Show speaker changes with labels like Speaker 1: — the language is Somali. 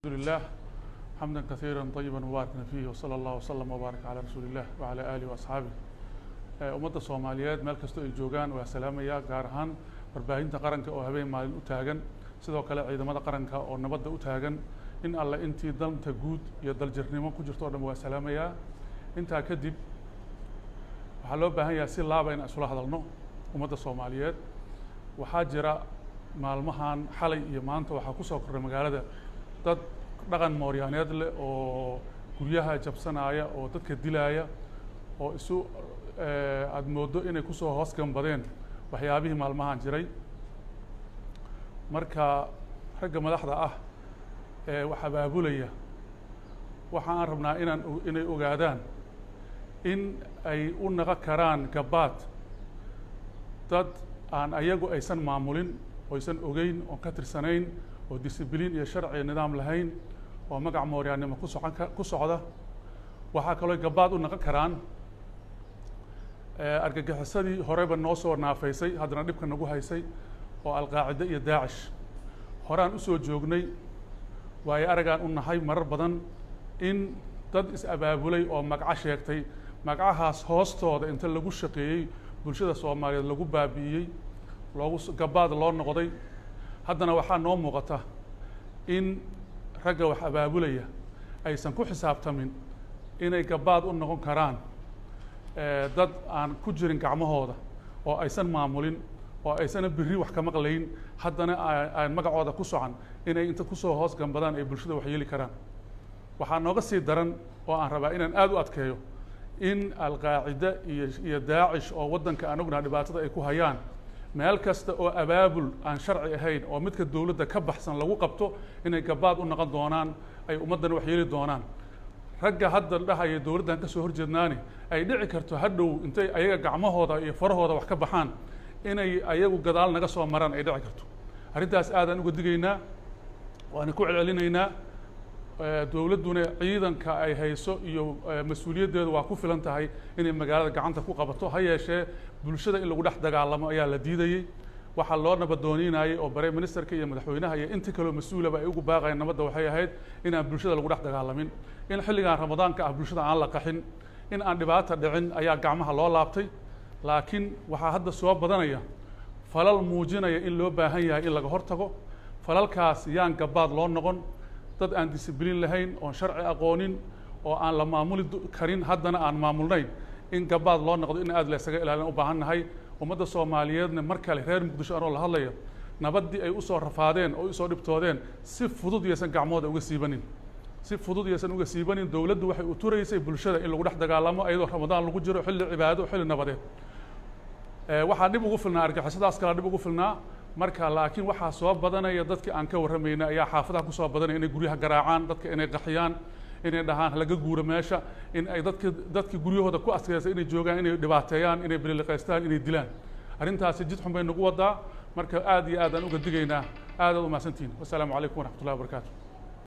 Speaker 1: الحمد لله حمدا كثيرا طيبا مباركا فيه وصلى الله وسلم وبارك على رسول الله وعلى آله وأصحابه ummadda Soomaaliyeed meel kasta ay joogaan waa salaamaya gaar ahaan warbaahinta qaranka oo habeen maalin u taagan sidoo kale ciidamada qaranka oo nabadda u taagan in alla intii danta guud iyo daljirnimo ku jirto oo dhan waa salaamaya intaa kadib waxaa loo baahan yahay si laaba in isula hadalno ummadda Soomaaliyeed waxaa jira maalmahan xalay iyo maanta waxaa ku soo kordhay magaalada dad dhaqan Mooriyaaneed leh oo guryaha jabsanaya oo dadka dilaya oo isu aad moodo inay ku soo hoos gambadeen waxyaabihii maalmahan jiray marka ragga madaxda ah wax abaabulaya waxa aan rabnaa inay ogaadaan in ay u naqa karaan gabaad dad aan ayagu aysan maamulin oo aysan ogeyn oo ka tirsanayn oo disciplin iyo sharci nidaam lahayn oo magac Mooriyaanimo ku socda waxa kale oo gabaad u naqa karaan argagixisadii horeba noo soo naafaysay haddana dhibka nagu haysay oo alqaacida iyo daacish horaan u soo joognay waayo aragaan u nahay marar badan in dad is abaabulay oo magac sheegtay magacahaas hoostooda inta lagu shaqeeyay bulshada Soomaaliyeed lagu baabi'iyay loogu gabaad loo noqday haddana waxaa noo muuqata in ragga wax abaabulaya aysan ku xisaabtamin inay gabaad u noqon karaan dad aan ku jirin gacmahooda oo aysan maamulin oo aysan birri wax ka maqlayn haddana ay magacooda ku socan inay inta ku soo hoos gambadaan ay bulshada wax yeeli karaan waxaa nooga sii daran oo aan rabaa inaan aad u adkeeyo in alqaacida iyo daacish oo waddanka aan ognahay dhibaatada ay ku hayaan meel kasta oo abaabul aan sharci ahayn oo midka dawladda ka baxsan lagu qabto inay gabaad u noqon doonaan ay ummaddan wax yeeli doonaan ragga hadda dhahaya dawladdan ka soo horjeednaani ay dhici karto hadhow intay ayaga gacmahooda iyo farahooda wax ka baxaan inay ayagu gadaal naga soo maraan ay dhici karto arrintaas aadaan uga digaynaa waana ku celcelinaynaa dawladduna ciidanka ay hayso iyo mas-uuliyaddeedu waa ku filan tahay inay magaalada gacanta ku qabato ha yeeshee bulshada in lagu dhex dagaalamo ayaa la diidayey waxaa loo nabadooniinayay oo bare ministerka iyo madaxweynaha iyo inta kaloo mas-uulaba ay ugu baaqayeen nabadda waxay ahayd inaan bulshada lagu dhex dagaalamin in xilligan ramadaanka ah bulshada aan la qaxin in aan dhibaata dhicin ayaa gacmaha loo laabtay laakiin waxaa hadda soo badanaya falal muujinaya in loo baahan yahay in laga hortago falalkaas yaan gabaad loo noqon dad aan disciplin lahayn oon sharci aqoonin oo aan la maamuli karin haddana aan maamulnayn in gabaad loo noqdo in aad la isaga ilaalin u baahan nahay ummadda Soomaaliyeedna mar kale reer Muqdisho anoo la hadlayo nabaddii ay u soo rafaadeen oo u soo dhibtoodeen si fudud yeysan gacmooda uga siibanin si fudud yeysan uga siibanin dawladdu waxay u turaysay bulshada in lagu dhex dagaalamo ayadoo ramadaan lagu jiro xilli cibaado xilli nabadeed waxaa dhib ugu filnaa argagixisadaas kala dhib ugu filnaa marka laakiin waxaa soo badanaya dadkii aan ka warramayna ayaa xaafadaha ku soo badanaya inay guryaha garaacaan dadka inay qaxiyaan inay dhahaan laga guuro meesha in ay dadkii guryahooda ku askeysay inay joogaan inay dhibaateeyaan inay bililiqaystaan inay dilaan arrintaasi jid xun bay nagu wadaa marka aad iyo aad aan uga digaynaa aad u mahadsantihiin wassalaamu calaykum waraxmatullahi wabarakaatu